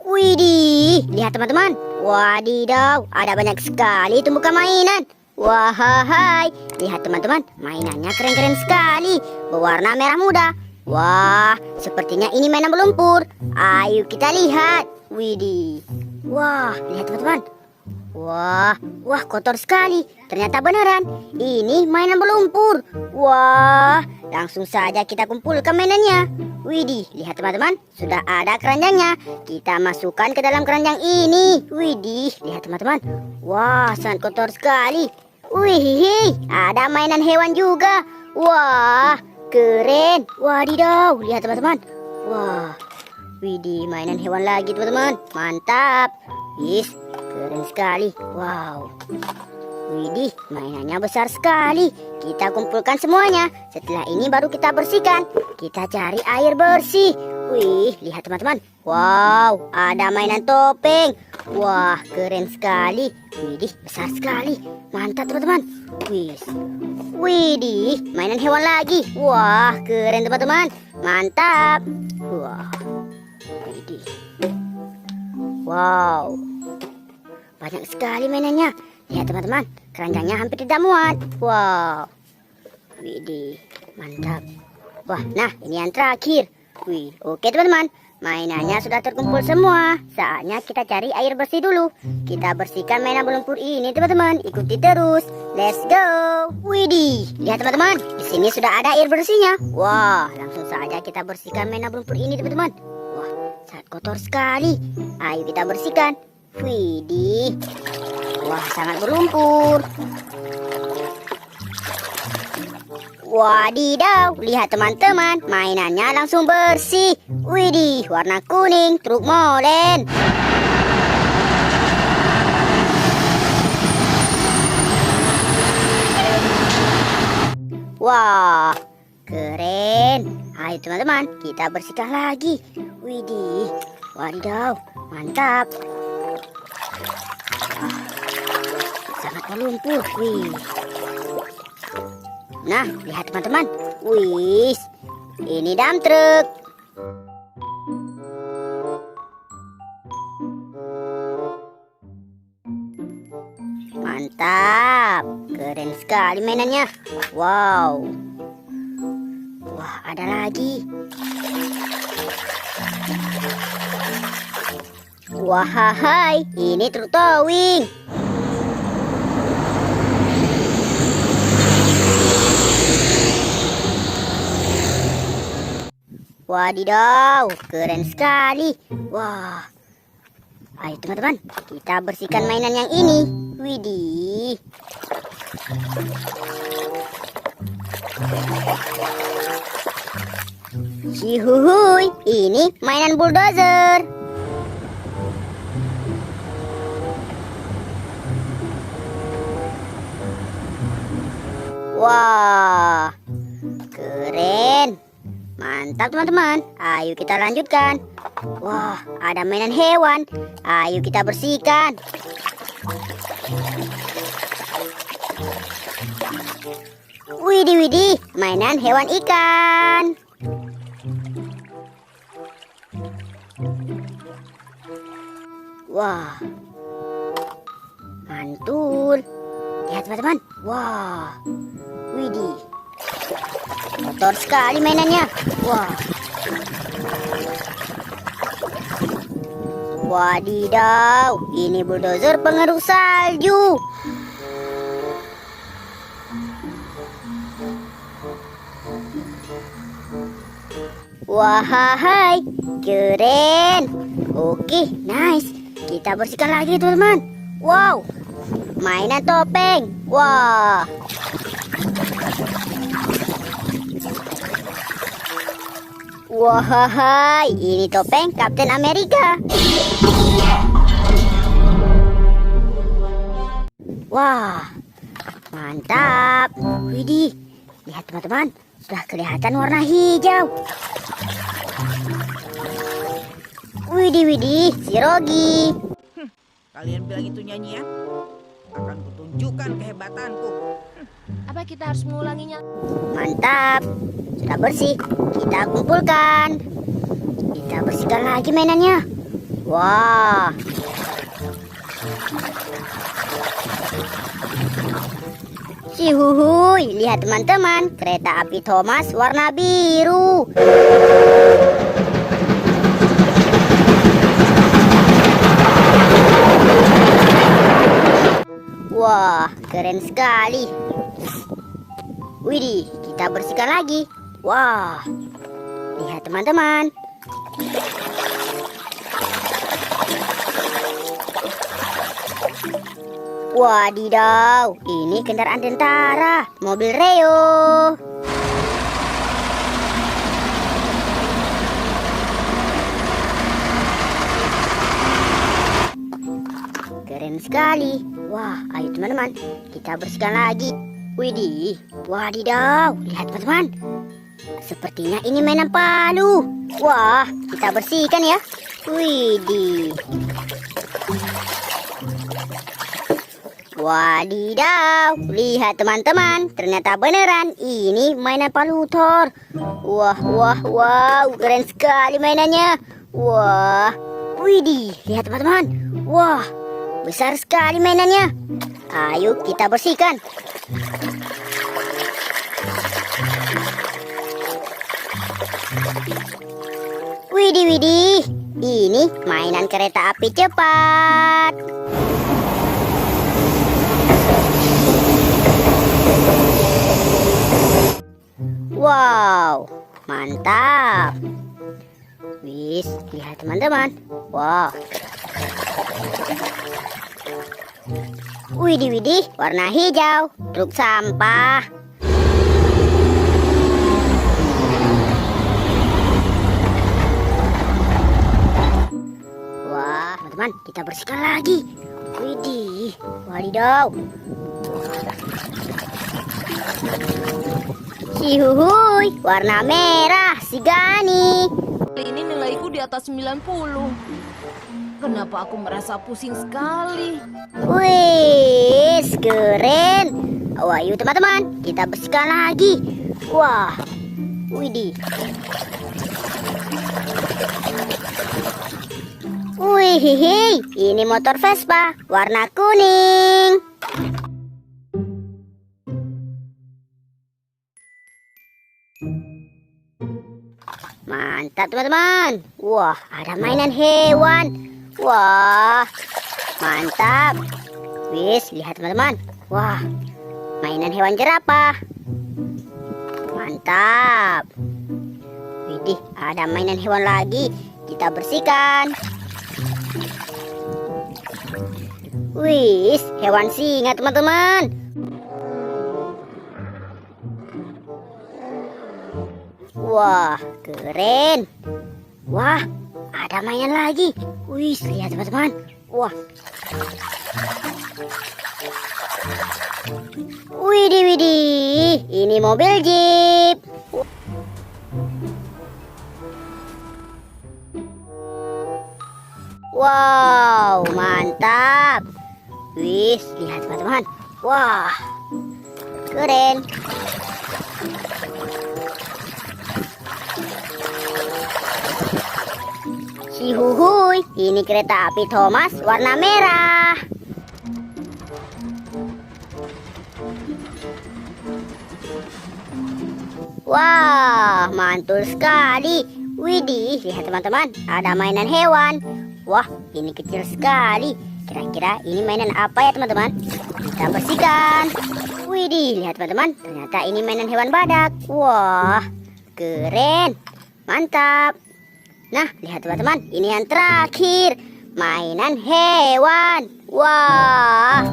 Widih, lihat teman-teman. Wadidaw, ada banyak sekali tumpukan mainan. Wahai, lihat teman-teman, mainannya keren-keren sekali, berwarna merah muda. Wah, sepertinya ini mainan berlumpur. Ayo kita lihat. Widih. Wah, lihat teman-teman. Wah, kotor sekali. Ternyata beneran, ini mainan berlumpur. Wah, langsung saja kita kumpulkan mainannya. Widih, lihat teman-teman, sudah ada keranjangnya. Kita masukkan ke dalam keranjang ini. Widih, lihat teman-teman. Wah, sangat kotor sekali. Wih, ada mainan hewan juga. Wah, keren. Wadidaw, lihat teman-teman. Wah, widih, mainan hewan lagi teman-teman. Mantap. Yes, keren sekali. Wow. Widih, mainannya besar sekali. Kita kumpulkan semuanya. Setelah ini baru kita bersihkan. Kita cari air bersih. Wih, lihat teman-teman. Wow, ada mainan topeng. Wah, keren sekali. Widih, besar sekali. Mantap teman-teman. Widih, mainan hewan lagi. Wah, keren teman-teman. Mantap. Wah, widih. Wow, banyak sekali mainannya. Lihat teman-teman, keranjangnya hampir tidak muat. Wow, widih, mantap. Wah, nah ini yang terakhir. Wih, oke teman-teman, mainannya sudah terkumpul semua. Saatnya kita cari air bersih dulu. Kita bersihkan mainan berlumpur ini teman-teman. Ikuti terus. Let's go. Widih, lihat teman-teman, di sini sudah ada air bersihnya. Wah, langsung saja kita bersihkan mainan berlumpur ini teman-teman. Wah, sangat kotor sekali. Ayo kita bersihkan. Widih. Wah, sangat berlumpur. Wadidaw, lihat teman-teman, mainannya langsung bersih. Widih, warna kuning, truk molen. Wah, keren. Ayo teman-teman, kita bersihkan lagi. Widih, wadidaw, mantap. Sangat berlumpur. Wih. Nah, lihat teman-teman. Wih, ini dump truk. Mantap, keren sekali mainannya. Wow. Wah, ada lagi. Wahai, ini truk towing. Wadidaw, keren sekali. Wah. Ayo teman-teman, kita bersihkan mainan yang ini. Widih. Cihuhuy, ini mainan bulldozer. Wah, keren. Mantap teman-teman. Ayo kita lanjutkan. Wah, ada mainan hewan. Ayo kita bersihkan. Widih, mainan hewan ikan. Wah, mantul. Lihat teman-teman. Wah, widih. Kotor sekali mainannya. Wah. Wadidaw, ini bulldozer pengeruk salju. Wahai, keren. Oke, nice. Kita bersihkan lagi teman-teman. Wow, mainan topeng. Wah. Wahai, ini topeng Kapten Amerika. Wah, mantap. Widih, lihat teman-teman, sudah kelihatan warna hijau. Widih, si Rogi. Kalian bilang itu nyanyian? Akan kutunjukkan kehebatanku. Apa kita harus mengulanginya? Mantap, sudah bersih. Kita kumpulkan. kita bersihkan lagi mainannya. Wah. Cihuhuy, lihat teman-teman, kereta api Thomas warna biru. Wah, keren sekali. Widih, kita bersihkan lagi. Wah, lihat teman-teman. Wadidaw, ini kendaraan tentara, mobil Reo. Keren sekali. Wah, ayo teman-teman, kita bersihkan lagi. Widih, wadidaw, lihat teman-teman. Sepertinya ini mainan palu. Wah, kita bersihkan ya. Widih. Wadidaw, lihat teman-teman, ternyata beneran ini mainan palu Thor. Wah, keren sekali mainannya. Wah, widih, lihat teman-teman. Wah, besar sekali mainannya. Ayo kita bersihkan. Widih, ini mainan kereta api cepat. Wow, mantap. Wis, lihat teman-teman. Wow. Widih, warna hijau, truk sampah. Wah, teman-teman, kita bersihkan lagi. Widih, wadidaw. Cihuhuy, warna merah, si Gani. Kali ini nilaiku di atas 90. Kenapa aku merasa pusing sekali? Wih, keren. Wah, yuk teman-teman, kita bersihkan lagi. Wah, widih. Wih, ini motor Vespa, warna kuning. Mantap teman-teman. Wah, ada mainan hewan. Wah, mantap. Wis, lihat teman-teman. Wah, mainan hewan jerapah. Mantap. Widih, ada mainan hewan lagi. Kita bersihkan. Wis, hewan singa teman-teman. Wah, keren. Wah, ada mainan lagi. Wih, lihat teman-teman. Wah. Widih. Ini mobil Jeep. Wow, mantap. Wih, lihat teman-teman. Wah, keren. Cihuhuy, ini kereta api Thomas warna merah. Wah, mantul sekali. Widih, lihat teman-teman, ada mainan hewan. Wah, ini kecil sekali. Kira-kira ini mainan apa ya teman-teman? Kita bersihkan. Widih, lihat teman-teman, ternyata ini mainan hewan badak. Wah, keren. Mantap. Nah, lihat teman-teman, ini yang terakhir. Mainan hewan. Wah.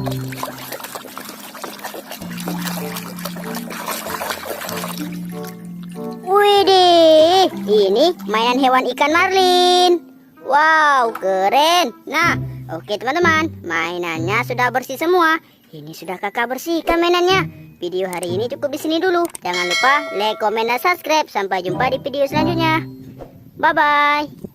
Widih, ini mainan hewan ikan marlin. Wow, keren. Nah, oke teman-teman, mainannya sudah bersih semua. Ini sudah kakak bersihkan mainannya. Video hari ini cukup di sini dulu. Jangan lupa like, komen, dan subscribe. Sampai jumpa di video selanjutnya. Bye-bye.